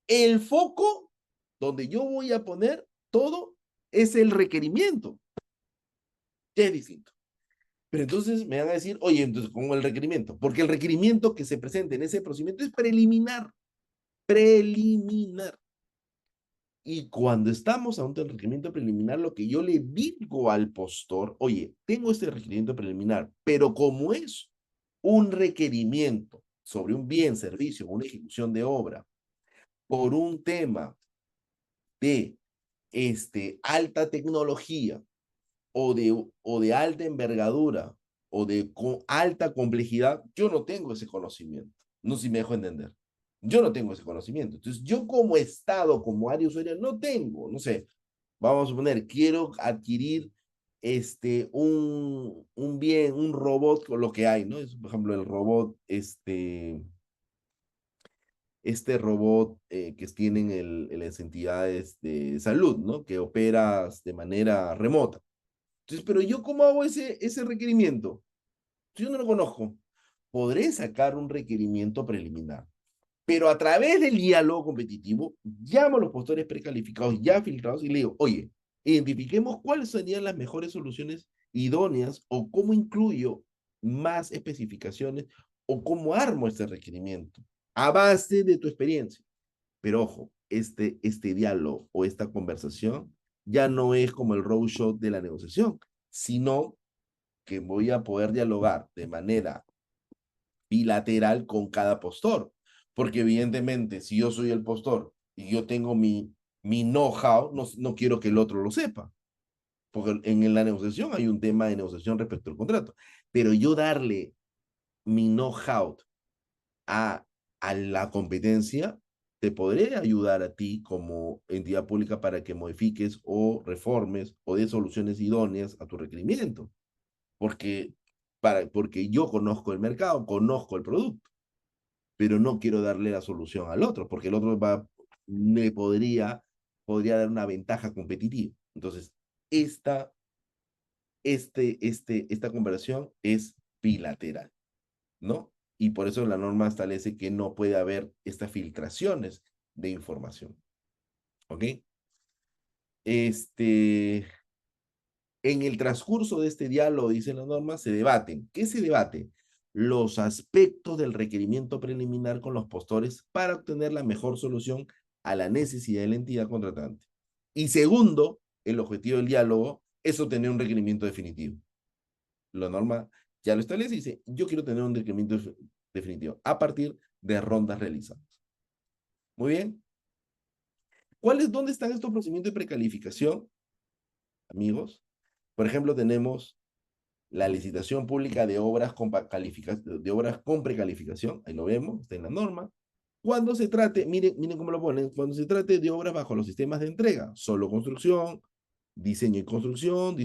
El foco donde yo voy a poner todo es el requerimiento. Ya es distinto. Pero entonces me van a decir, oye, entonces, ¿cómo el requerimiento? Porque el requerimiento que se presenta en ese procedimiento es preliminar. Preliminar. Y cuando estamos ante el requerimiento preliminar, lo que yo le digo al postor, oye, tengo este requerimiento preliminar, pero como es un requerimiento sobre un bien, servicio, una ejecución de obra, por un tema de alta tecnología o de alta envergadura o de alta complejidad, yo no tengo ese conocimiento. No sé si me dejo entender. Yo no tengo ese conocimiento. Entonces, yo como Estado, como área usuaria, no tengo, no sé, vamos a suponer, quiero adquirir un bien, un robot, con lo que hay, ¿no? Es, por ejemplo, el robot, robot que tienen las entidades de salud, ¿no? Que operas de manera remota. Entonces, pero yo, ¿cómo hago ese requerimiento? Si yo no lo conozco, podré sacar un requerimiento preliminar, pero a través del diálogo competitivo, llamo a los postores precalificados ya filtrados y le digo, oye, identifiquemos cuáles serían las mejores soluciones idóneas o cómo incluyo más especificaciones o cómo armo este requerimiento a base de tu experiencia. Pero ojo, este diálogo o esta conversación ya no es como el roadshow de la negociación, sino que voy a poder dialogar de manera bilateral con cada postor. Porque evidentemente, si yo soy el postor y yo tengo mi know-how, no quiero que el otro lo sepa. Porque en la negociación hay un tema de negociación respecto al contrato. Pero yo darle mi know-how a, a la competencia, te podré ayudar a ti como entidad pública para que modifiques o reformes o des soluciones idóneas a tu requerimiento. Porque porque yo conozco el mercado, conozco el producto, pero no quiero darle la solución al otro, porque el otro podría dar una ventaja competitiva. Entonces, esta, esta conversación es bilateral, ¿no? Y por eso la norma establece que no puede haber estas filtraciones de información, ¿ok? Este, en el transcurso de este diálogo, dice la norma, se debaten. ¿Qué se debate? Los aspectos del requerimiento preliminar con los postores para obtener la mejor solución a la necesidad de la entidad contratante. Y segundo, el objetivo del diálogo es obtener un requerimiento definitivo. La norma ya lo establece y dice, yo quiero tener un requerimiento definitivo a partir de rondas realizadas. Muy bien. ¿Dónde están estos procedimientos de precalificación, amigos? Por ejemplo, tenemos la licitación pública de obras con precalificación, ahí lo vemos, está en la norma. Cuando se trate, miren cómo lo ponen, cuando se trate de obras bajo los sistemas de entrega, solo construcción, diseño, construcción,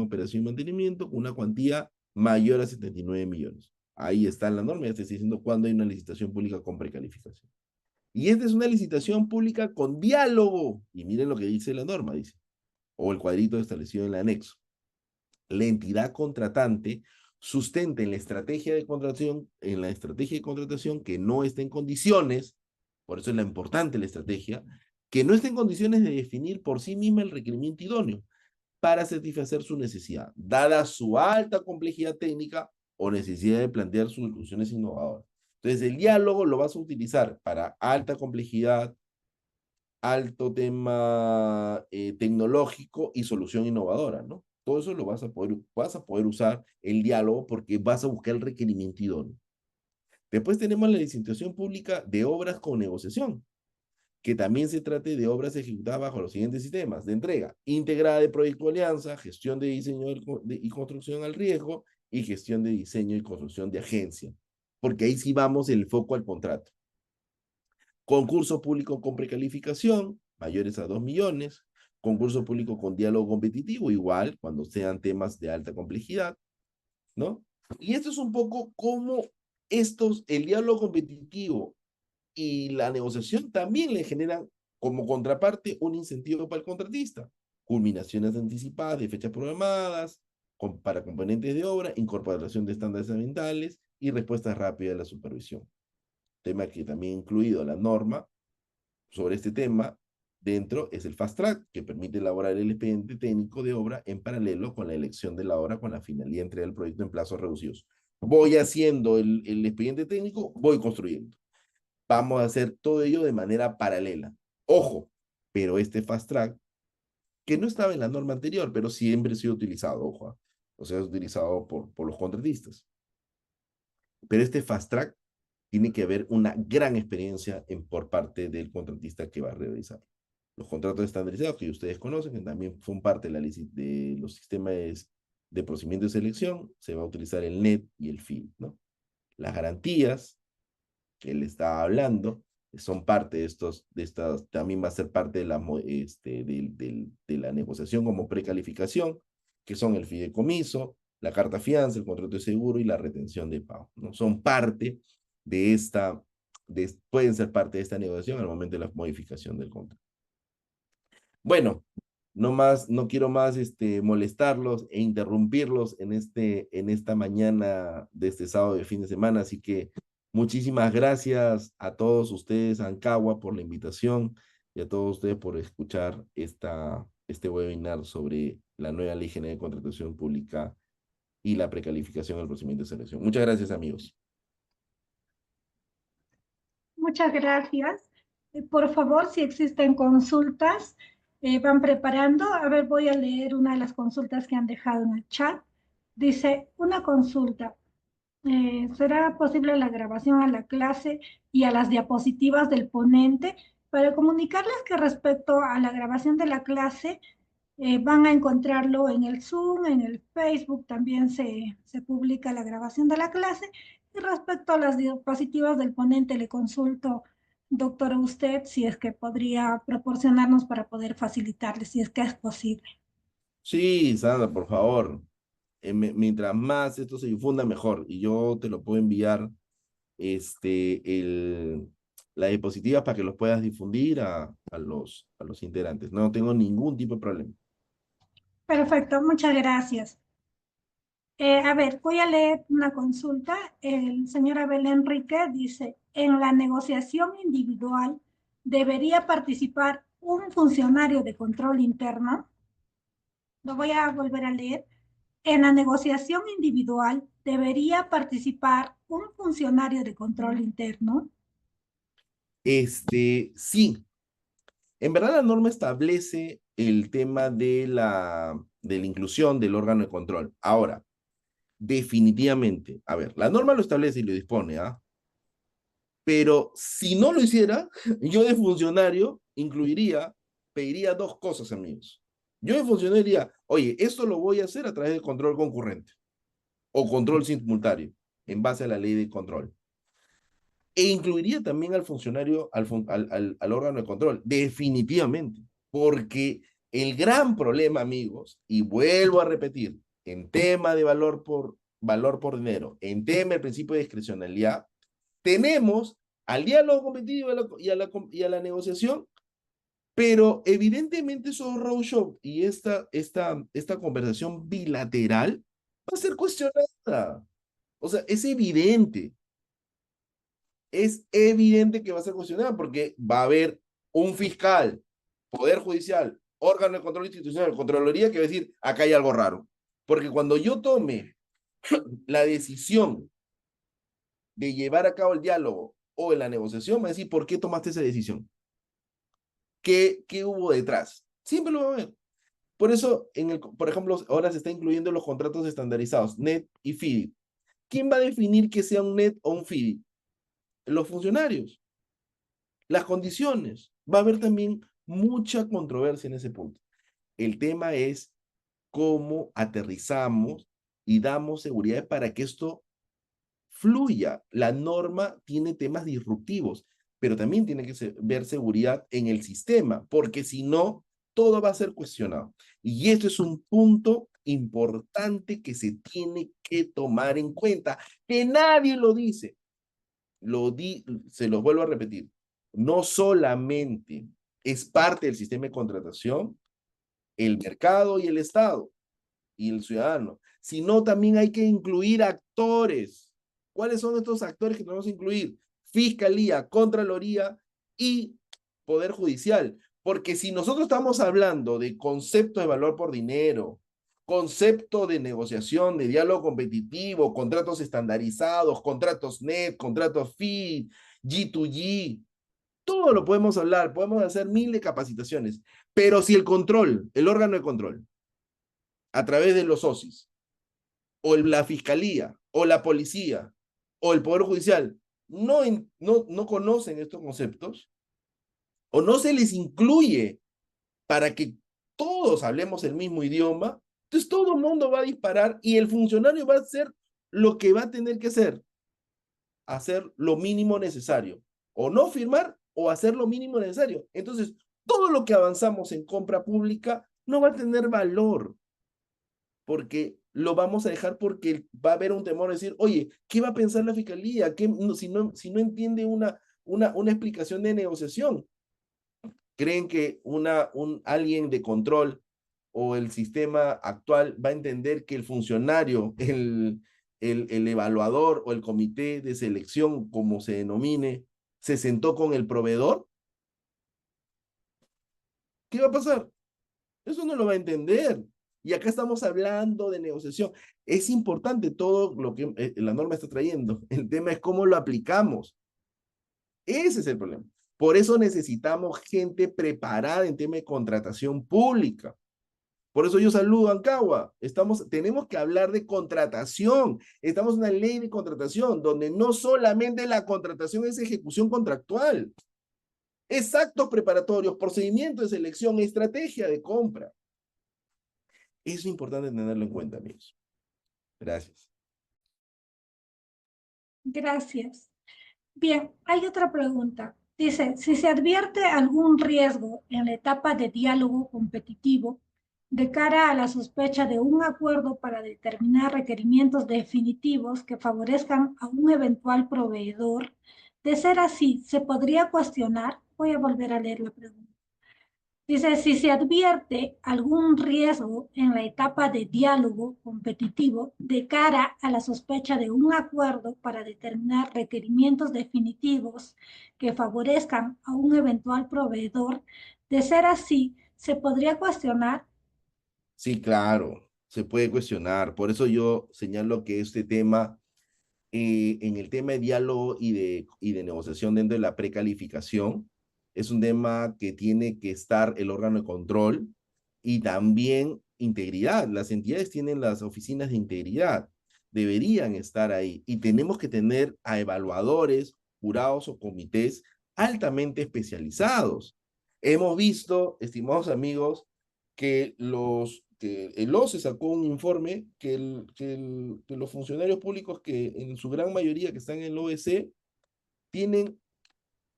operación y mantenimiento, con una cuantía mayor a 79 millones. Ahí está en la norma, ya te estoy diciendo cuándo hay una licitación pública con precalificación. Y esta es una licitación pública con diálogo. Y miren lo que dice la norma, dice, o el cuadrito establecido en el anexo. La entidad contratante sustente en la estrategia de contratación que no esté en condiciones, por eso es la importante la estrategia, que no esté en condiciones de definir por sí misma el requerimiento idóneo para satisfacer su necesidad, dada su alta complejidad técnica o necesidad de plantear soluciones innovadoras. Entonces, el diálogo lo vas a utilizar para alta complejidad, alto tema tecnológico y solución innovadora, ¿no? Todo eso lo vas a poder usar el diálogo porque vas a buscar el requerimiento idóneo. Después tenemos la licitación pública de obras con negociación, que también se trate de obras ejecutadas bajo los siguientes sistemas de entrega: integrada de proyecto de alianza, gestión de diseño y construcción al riesgo y gestión de diseño y construcción de agencia, porque ahí sí vamos el foco al contrato. Concurso público con precalificación, mayores a 2 millones. Concurso público con diálogo competitivo, igual, cuando sean temas de alta complejidad, ¿no? Y esto es un poco como el diálogo competitivo y la negociación también le generan como contraparte un incentivo para el contratista. Culminaciones anticipadas de fechas programadas para componentes de obra, incorporación de estándares ambientales y respuesta rápida de la supervisión. Tema que también ha incluido la norma sobre este tema dentro es el Fast Track, que permite elaborar el expediente técnico de obra en paralelo con la elección de la obra con la finalidad de entregar el proyecto en plazos reducidos. Voy haciendo el expediente técnico, voy construyendo. Vamos a hacer todo ello de manera paralela. Ojo, pero este Fast Track, que no estaba en la norma anterior, pero siempre ha sido utilizado, ojo, o sea, es utilizado por los contratistas. Pero este Fast Track tiene que haber una gran experiencia por parte del contratista que va a realizar. Los contratos estandarizados que ustedes conocen, que también son parte de los sistemas de procedimiento de selección, se va a utilizar el NET y el FIL, ¿no? Las garantías que él está hablando son parte también va a ser parte de la negociación como precalificación, que son el fideicomiso, la carta fianza, el contrato de seguro y la retención de pago, ¿no? Son parte pueden ser parte de esta negociación al momento de la modificación del contrato. Bueno, no quiero más molestarlos e interrumpirlos en esta mañana de este sábado de fin de semana, así que muchísimas gracias a todos ustedes, Ancagua, por la invitación y a todos ustedes por escuchar este webinar sobre la nueva Ley General de Contratación Pública y la precalificación del procedimiento de selección. Muchas gracias, amigos. Muchas gracias. Por favor, si existen consultas, van preparando. A ver, voy a leer una de las consultas que han dejado en el chat. Dice, una consulta. ¿Será posible la grabación a la clase y a las diapositivas del ponente para comunicarles que respecto a la grabación de la clase van a encontrarlo en el Zoom, en el Facebook, también se publica la grabación de la clase? Y respecto a las diapositivas del ponente, le consulto, doctor, usted si es que podría proporcionarnos para poder facilitarle, si es que es posible. Sí, Sandra, por favor. mientras más esto se difunda, mejor. Y yo te lo puedo enviar las diapositivas para que los puedas difundir a los integrantes. No tengo ningún tipo de problema. Perfecto, muchas gracias. A ver, voy a leer una consulta. El señor Abel Enrique dice, en la negociación individual debería participar un funcionario de control interno. Lo voy a volver a leer. En la negociación individual debería participar un funcionario de control interno. Sí, en verdad la norma establece el tema de la inclusión del órgano de control. Ahora, definitivamente, a ver, la norma lo establece y lo dispone, ¿ah? Pero si no lo hiciera, yo de funcionario incluiría, pediría dos cosas, amigos. Yo de funcionario diría, oye, esto lo voy a hacer a través del control concurrente o control simultáneo, en base a la ley de control. E incluiría también al funcionario, al órgano de control, definitivamente, porque el gran problema, amigos, y vuelvo a repetir, en tema de valor por dinero, en tema del principio de discrecionalidad, tenemos al diálogo competitivo y a la negociación, pero evidentemente esos roadshow y esta conversación bilateral va a ser cuestionada. O sea, es evidente que va a ser cuestionada porque va a haber un fiscal, poder judicial, órgano de control institucional, Contraloría, que va a decir, acá hay algo raro. Porque cuando yo tome la decisión de llevar a cabo el diálogo o la negociación, va a decir, ¿por qué tomaste esa decisión? ¿Qué hubo detrás? Siempre lo va a ver. Por eso, por ejemplo, ahora se está incluyendo los contratos estandarizados, NET y FIDI. ¿Quién va a definir que sea un NET o un FIDI? Los funcionarios. Las condiciones. Va a haber también mucha controversia en ese punto. El tema es cómo aterrizamos y damos seguridad para que esto fluya. La norma tiene temas disruptivos, pero también tiene que ver seguridad en el sistema, porque si no, todo va a ser cuestionado. Y esto es un punto importante que se tiene que tomar en cuenta, que nadie lo dice. Se los vuelvo a repetir. No solamente es parte del sistema de contratación el mercado y el Estado y el ciudadano, sino también hay que incluir actores. ¿Cuáles son estos actores que tenemos que incluir? Fiscalía, Contraloría y Poder Judicial. Porque si nosotros estamos hablando de concepto de valor por dinero, concepto de negociación, de diálogo competitivo, contratos estandarizados, contratos net, contratos fee, G2G, todo lo podemos hablar, podemos hacer mil de capacitaciones, pero si el control, el órgano de control, a través de los OSIS, o la fiscalía, o la policía, o el Poder Judicial, no conocen estos conceptos, o no se les incluye para que todos hablemos el mismo idioma, entonces todo el mundo va a disparar y el funcionario va a hacer lo que va a tener que hacer lo mínimo necesario, o no firmar o hacer lo mínimo necesario. Entonces, todo lo que avanzamos en compra pública no va a tener valor, porque lo vamos a dejar porque va a haber un temor de decir, oye, ¿qué va a pensar la fiscalía? Si no entiende una explicación de negociación? ¿Creen que alguien de control o el sistema actual va a entender que el funcionario, el evaluador o el comité de selección, como se denomine, se sentó con el proveedor? ¿Qué va a pasar? Eso no lo va a entender. Y acá estamos hablando de negociación. Es importante todo lo que la norma está trayendo. El tema es cómo lo aplicamos. Ese es el problema. Por eso necesitamos gente preparada en tema de contratación pública. Por eso yo saludo a Ancagua. Tenemos que hablar de contratación. Estamos en una ley de contratación donde no solamente la contratación es ejecución contractual. Es actos preparatorios, procedimiento de selección, estrategia de compra. Eso es importante tenerlo en cuenta, amigos. Gracias. Gracias. Bien, hay otra pregunta. Dice, si se advierte algún riesgo en la etapa de diálogo competitivo, de cara a la sospecha de un acuerdo para determinar requerimientos definitivos que favorezcan a un eventual proveedor. De ser así, se podría cuestionar, voy a volver a leer la pregunta. Dice, si se advierte algún riesgo en la etapa de diálogo competitivo de cara a la sospecha de un acuerdo para determinar requerimientos definitivos que favorezcan a un eventual proveedor, de ser así, se podría cuestionar. Sí, claro, se puede cuestionar. Por eso yo señalo que este tema, en el tema de diálogo y de negociación dentro de la precalificación, es un tema que tiene que estar el órgano de control y también integridad. Las entidades tienen las oficinas de integridad, deberían estar ahí y tenemos que tener a evaluadores, jurados o comités altamente especializados. Hemos visto, estimados amigos, que el OCE sacó un informe que los funcionarios públicos que en su gran mayoría que están en el OEC tienen,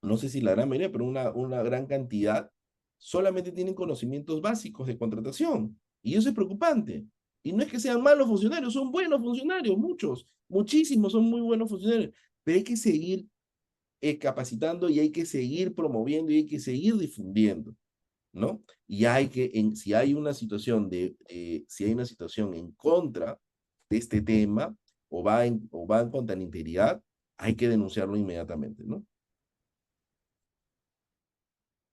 no sé si la gran mayoría, pero una gran cantidad, solamente tienen conocimientos básicos de contratación. Y eso es preocupante. Y no es que sean malos funcionarios, son buenos funcionarios, muchos, muchísimos son muy buenos funcionarios, pero hay que seguir capacitando y hay que seguir promoviendo y hay que seguir difundiendo. ¿No? Y hay que, si hay una situación si hay una situación en contra de este tema o va en contra de la integridad, hay que denunciarlo inmediatamente, ¿no?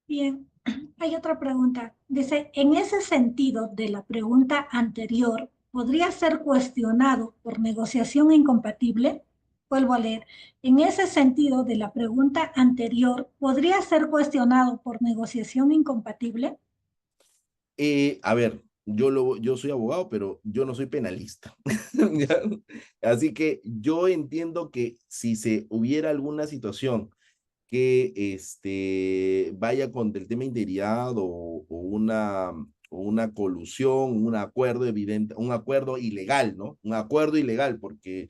Bien, hay otra pregunta. Dice, en ese sentido de la pregunta anterior, ¿podría ser cuestionado por negociación incompatible? Vuelvo a leer. En ese sentido de la pregunta anterior, ¿podría ser cuestionado por negociación incompatible? A ver, yo soy abogado, pero yo no soy penalista. ¿Ya? Así que yo entiendo que si se hubiera alguna situación que vaya contra el tema de integridad o una colusión, un acuerdo evidente, un acuerdo ilegal, ¿no? Un acuerdo ilegal, porque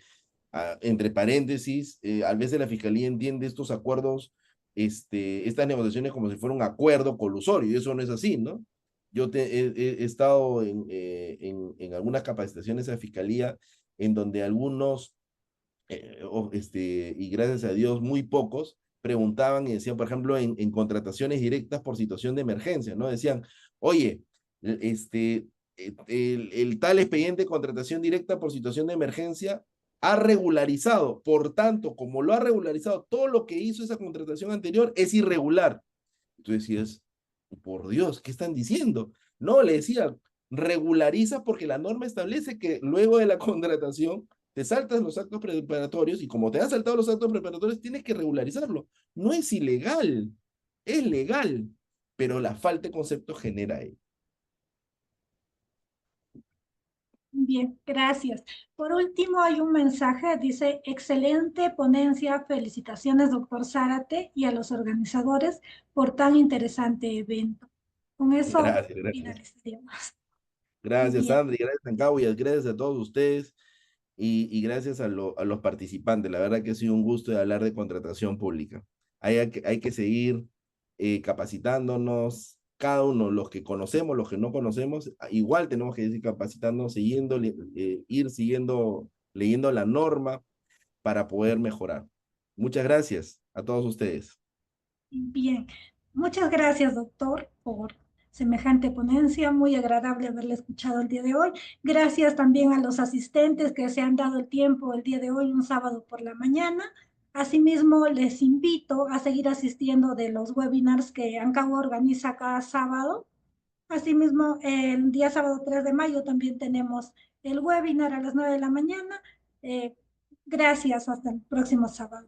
entre paréntesis, a veces la fiscalía entiende estos acuerdos, estas negociaciones como si fuera un acuerdo colusorio, y eso no es así, ¿no? He estado en algunas capacitaciones a fiscalía en donde algunos y gracias a Dios muy pocos, preguntaban y decían, por ejemplo, en contrataciones directas por situación de emergencia, ¿no? Decían, oye, el tal expediente de contratación directa por situación de emergencia ha regularizado, por tanto, como lo ha regularizado, todo lo que hizo esa contratación anterior es irregular. Tú decías, por Dios, ¿qué están diciendo? No, le decía, regulariza porque la norma establece que luego de la contratación te saltas los actos preparatorios y como te han saltado los actos preparatorios, tienes que regularizarlo. No es ilegal, es legal, pero la falta de concepto genera ello. Bien, gracias. Por último, hay un mensaje, dice, excelente ponencia, felicitaciones, doctor Zárate, y a los organizadores por tan interesante evento. Con eso Gracias, gracias. finalizaríamos. Gracias, Bien, Sandra, y gracias, Ancagua, y gracias a todos ustedes y gracias a los participantes. La verdad que ha sido un gusto de hablar de contratación pública. Hay que seguir capacitándonos, cada uno, los que conocemos, los que no conocemos, igual tenemos que seguir capacitándonos, ir siguiendo, leyendo la norma para poder mejorar. Muchas gracias a todos ustedes. bien. Muchas gracias, doctor, por semejante ponencia. Muy agradable haberle escuchado el día de hoy. Gracias también a los asistentes que se han dado el tiempo el día de hoy, un sábado por la mañana. Asimismo, les invito a seguir asistiendo de los webinars que ANCAGUA organiza cada sábado. Asimismo, el día sábado 3 de mayo también tenemos el webinar a las 9 de la mañana. Eh, Gracias, hasta el próximo sábado.